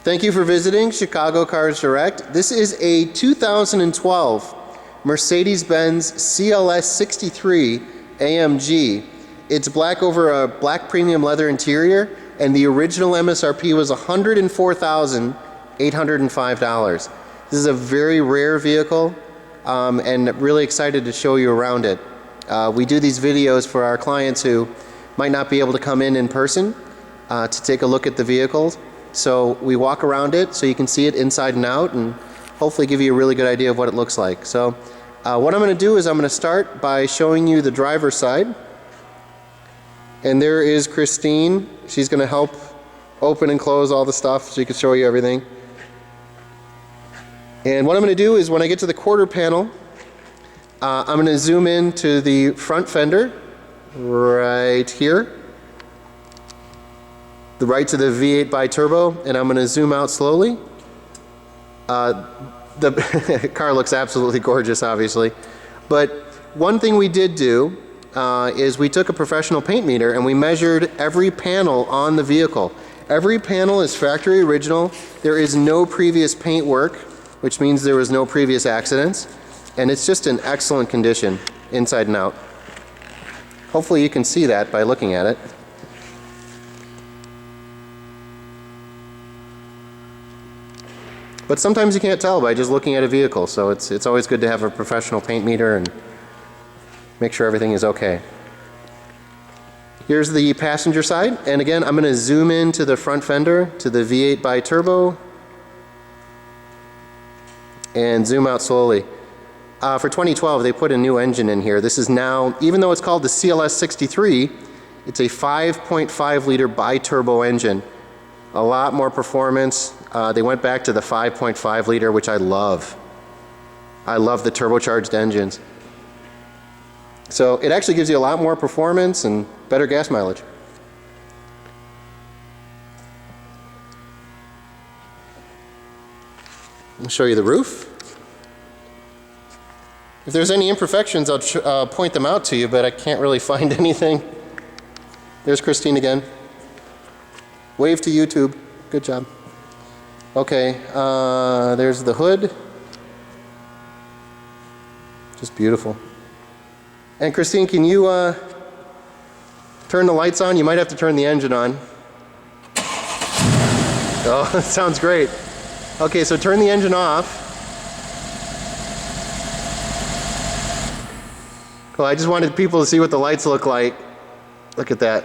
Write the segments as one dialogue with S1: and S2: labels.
S1: Thank you for visiting Chicago Cars Direct. This is a 2012 Mercedes-Benz CLS63 AMG. It's black over a black premium leather interior, and the original MSRP was $104,805. This is a very rare vehicle, and really excited to show you around it. We do these videos for our clients who might not be able to come in person to take a look at the vehicles. So we walk around it so you can see it inside and out, and hopefully give you a really good idea of what it looks like. So what I'm going to do is I'm going to start by showing you the driver's side. And there is Christine. She's going to help open and close all the stuff so she can show you everything. And what I'm going to do is when I get to the quarter panel, I'm going to zoom in to the front fender right here. The right to the V8 bi-turbo, and I'm going to zoom out slowly. The car looks absolutely gorgeous, obviously. But one thing we did do is we took a professional paint meter and we measured every panel on the vehicle. Every panel is factory original. There is no previous paint work, which means there was no previous accidents. And it's just in excellent condition, inside and out. Hopefully you can see that by looking at it. But sometimes you can't tell by just looking at a vehicle, so it's always good to have a professional paint meter and make sure everything is okay. Here's the passenger side, and again I'm going to zoom in to the front fender, to the V8 bi-turbo, and zoom out slowly. For 2012 they put a new engine in here. This is now, even though it's called the CLS63, it's a 5.5 liter bi-turbo engine. A lot more performance. They went back to the 5.5 liter, which I love. I love the turbocharged engines. So it actually gives you a lot more performance and better gas mileage. I'll show you the roof. If there's any imperfections, I'll point them out to you, but I can't really find anything. There's Christine again. Wave to YouTube. Good job. Okay, there's the hood. Just beautiful. And Christine, can you turn the lights on? You might have to turn the engine on. Oh, that sounds great. Okay, so turn the engine off. Well, I just wanted people to see what the lights look like. Look at that.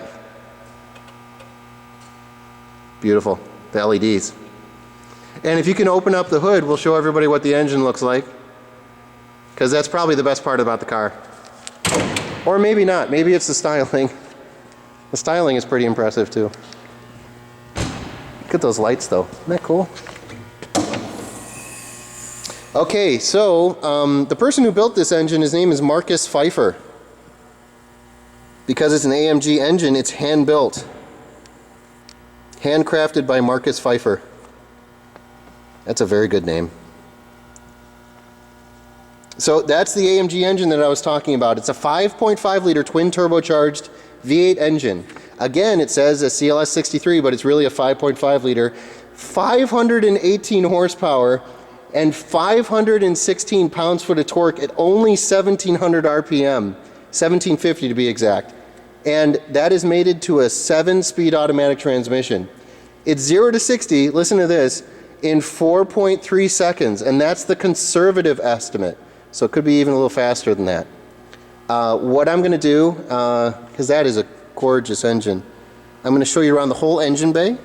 S1: Beautiful, the LEDs. And if you can open up the hood, we'll show everybody what the engine looks like, because that's probably the best part about the car. Or maybe not, maybe it's the styling. The styling is pretty impressive too. Look at those lights though, isn't that cool? Okay, so the person who built this engine, his name is Marcus Pfeiffer. Because it's an AMG engine, it's hand built. Handcrafted by Marcus Pfeiffer. That's a very good name. So that's the AMG engine that I was talking about. It's a 5.5 liter twin turbocharged V8 engine. Again, it says a CLS63, but it's really a 5.5 liter, 518 horsepower, and 516 pounds-foot of torque at only 1700 RPM, 1750 to be exact. And that is mated to a 7-speed automatic transmission. It's 0 to 60, listen to this, in 4.3 seconds, and that's the conservative estimate. So it could be even a little faster than that. What I'm going to do, because that is a gorgeous engine, I'm going to show you around the whole engine bay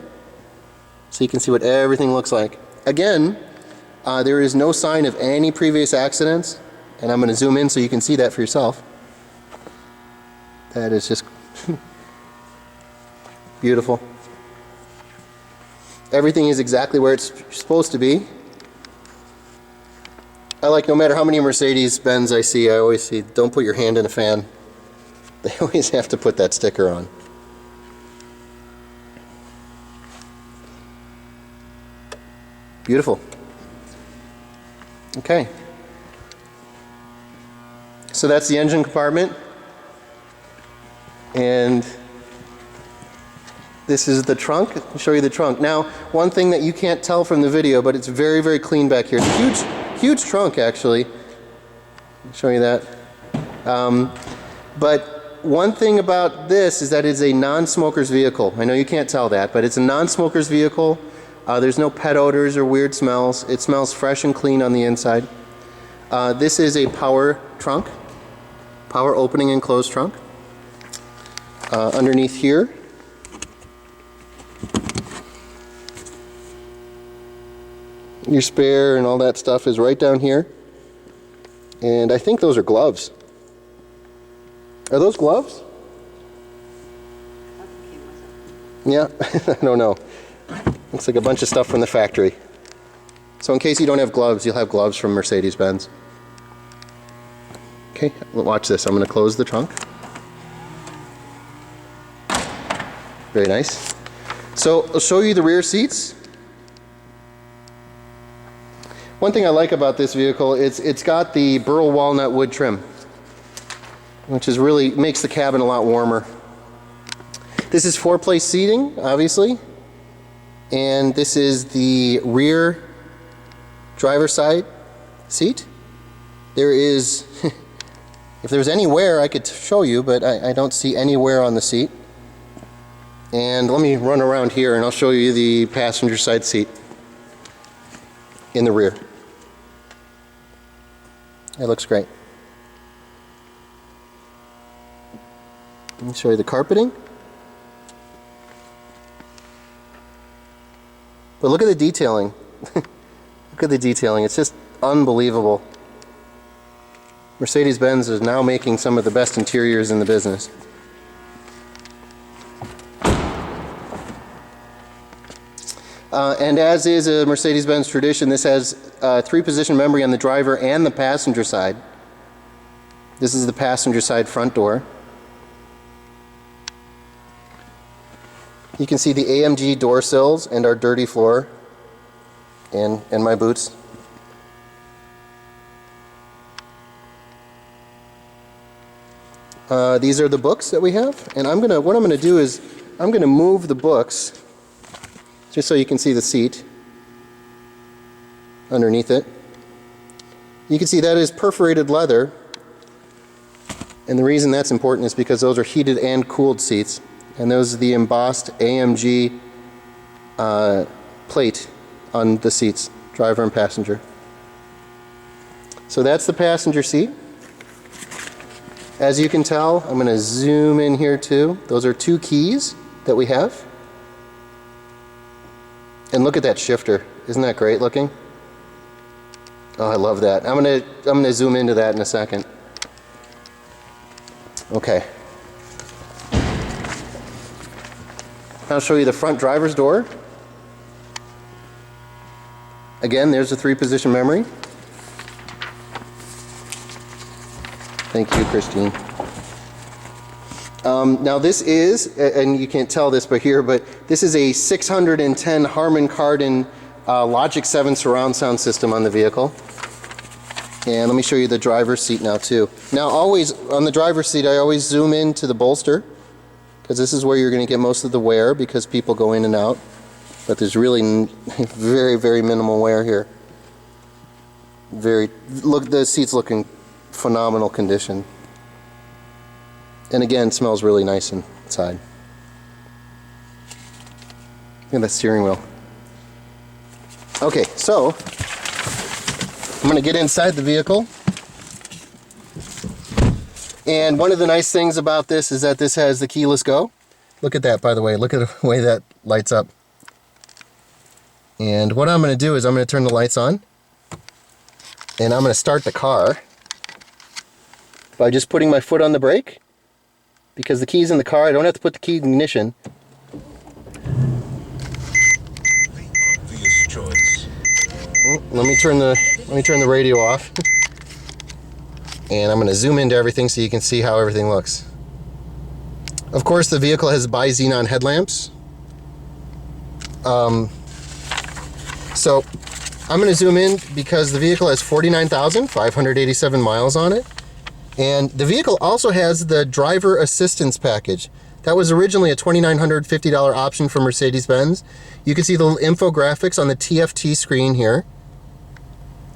S1: so you can see what everything looks like. Again, there is no sign of any previous accidents, and I'm going to zoom in so you can see that for yourself. That is just beautiful. Everything is exactly where it's supposed to be. I like, no matter how many Mercedes-Benz I see, I always see, don't put your hand in a fan. They always have to put that sticker on. Beautiful. Okay. So that's the engine compartment. And This is the trunk. I'll show you the trunk. Now, one thing that you can't tell from the video, but it's very, very clean back here. It's a huge, huge trunk, actually. I'll show you that. But one thing about this is that it's a non-smoker's vehicle. I know you can't tell that, but it's a non-smoker's vehicle. There's no pet odors or weird smells. It smells fresh and clean on the inside. This is a power trunk. Power opening and close trunk. Underneath here, your spare and all that stuff is right down here. And I think those are gloves. Are those gloves? Yeah, I don't know. Looks like a bunch of stuff from the factory. So in case you don't have gloves, you'll have gloves from Mercedes-Benz. Okay, watch this. I'm going to close the trunk. Very nice. So I'll show you the rear seats. One thing I like about this vehicle is it's got the burl walnut wood trim, which is really makes the cabin a lot warmer. This is 4-place seating, obviously, and this is the rear driver's side seat. There is, if there's any wear, I could show you, but I don't see any wear on the seat. And let me run around here and I'll show you the passenger side seat in the rear. It looks great. Let me show you the carpeting. But look at the detailing. Look at the detailing. It's just unbelievable. Mercedes-Benz is now making some of the best interiors in the business. And as is a Mercedes-Benz tradition, this has 3-position memory on the driver and the passenger side. This is the passenger side front door. You can see the AMG door sills and our dirty floor and my boots. These are the books that we have, and what I'm gonna do is I'm gonna move the books just so you can see the seat underneath it. You can see that is perforated leather, and the reason that's important is because those are heated and cooled seats, and those are the embossed AMG plate on the seats, driver and passenger. So that's the passenger seat. As you can tell, I'm going to zoom in here too. Those are 2 keys that we have. And look at that shifter. Isn't that great looking? Oh, I love that. I'm gonna zoom into that in a second. Okay. I'll show you the front driver's door. Again, there's the 3-position memory. Thank you, Christine. Now this is, and you can't tell this but this is a 610 HARMAN KARDON Logic 7 surround sound system on the vehicle. And let me show you the driver's seat now too. Now always, on the driver's seat, I always zoom into the bolster, because this is where you're going to get most of the wear, because people go in and out. But there's really very, very minimal wear here. Look, the seat's looking phenomenal condition. And again, it smells really nice inside. Look at that steering wheel. Okay, so I'm going to get inside the vehicle. And one of the nice things about this is that this has the keyless go. Look at that, by the way. Look at the way that lights up. And what I'm going to do is I'm going to turn the lights on. And I'm going to start the car by just putting my foot on the brake. Because the key's in the car, I don't have to put the key in the ignition.
S2: The obvious choice.
S1: Let me turn the radio off. And I'm going to zoom into everything so you can see how everything looks. Of course, the vehicle has BI-XENON headlamps. So I'm going to zoom in because the vehicle has 49,587 miles on it. And the vehicle also has the driver assistance package. That was originally a $2,950 option from Mercedes-Benz. You can see the little infographics on the TFT screen here.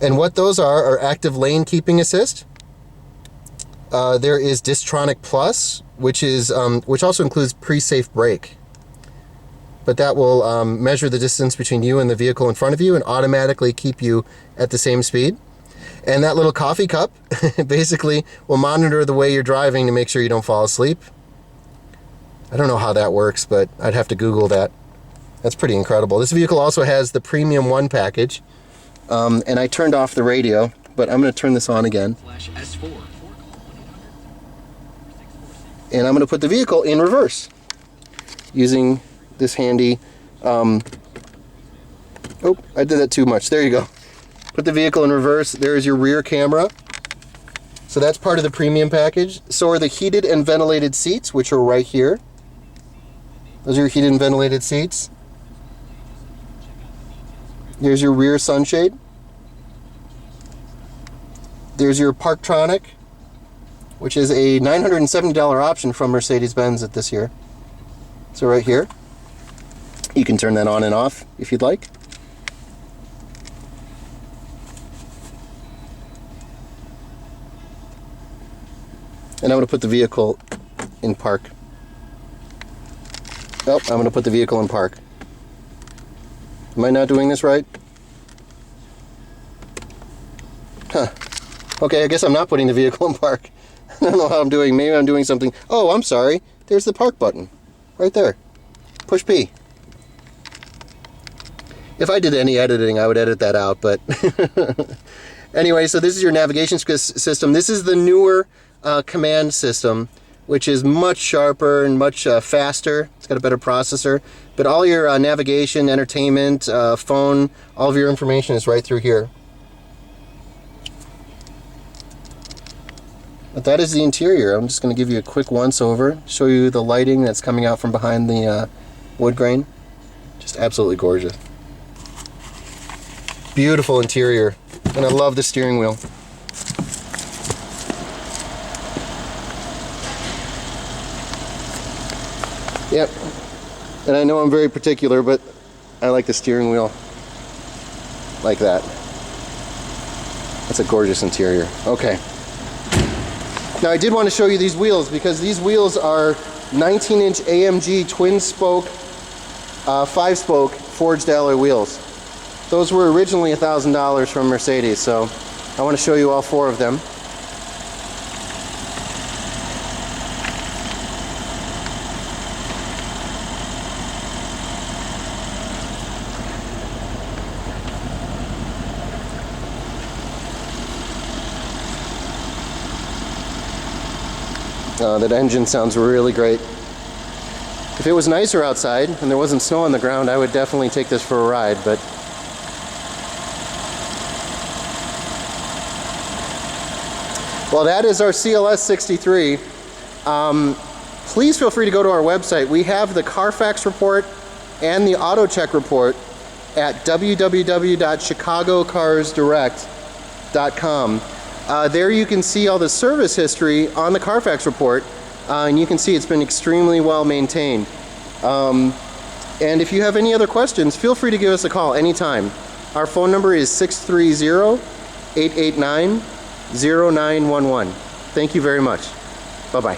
S1: And what those are active lane keeping assist. There is Distronic Plus, which also includes pre-safe brake. But that will measure the distance between you and the vehicle in front of you and automatically keep you at the same speed. And that little coffee cup basically will monitor the way you're driving to make sure you don't fall asleep. I don't know how that works, but I'd have to Google that. That's pretty incredible. This vehicle also has the Premium 1 package. And I turned off the radio, but I'm going to turn this on again. And I'm going to put the vehicle in reverse using this handy... oh, I did that too much. There you go. Put the vehicle in reverse. There's your rear camera. So that's part of the premium package. So are the heated and ventilated seats, which are right here. Those are your heated and ventilated seats. There's your rear sunshade. There's your PARKTRONIC, which is a $970 option from Mercedes-Benz at this year. So right here, you can turn that on and off if you'd like. And I'm going to put the vehicle in park. Oh, I'm going to put the vehicle in park. Am I not doing this right? Huh. Okay, I guess I'm not putting the vehicle in park. I don't know how I'm doing. Maybe I'm doing something. Oh, I'm sorry. There's the park button. Right there. Push P. If I did any editing, I would edit that out, but... Anyway, so this is your navigation system. This is the newer COMAND system, which is much sharper and much faster. It's got a better processor. But all your navigation, entertainment, phone, all of your information is right through here. But that is the interior. I'm just going to give you a quick once-over, show you the lighting that's coming out from behind the wood grain. Just absolutely gorgeous. Beautiful interior. And I love the steering wheel. Yep. And I know I'm very particular, but I like the steering wheel like that. That's a gorgeous interior. Okay. Now I did want to show you these wheels because these wheels are 19-inch AMG twin-spoke, 5-spoke forged alloy wheels. Those were originally $1,000 from Mercedes, so I want to show you all 4 of them. That engine sounds really great. If it was nicer outside and there wasn't snow on the ground, I would definitely take this for a ride, but well, that is our CLS63. Please feel free to go to our website. We have the CarFax report and the AutoCheck report at www.chicagocarsdirect.com. There you can see all the service history on the CarFax report, and you can see it's been extremely well maintained. And if you have any other questions, feel free to give us a call anytime. Our phone number is 630-889-0911. Thank you very much. Bye-bye.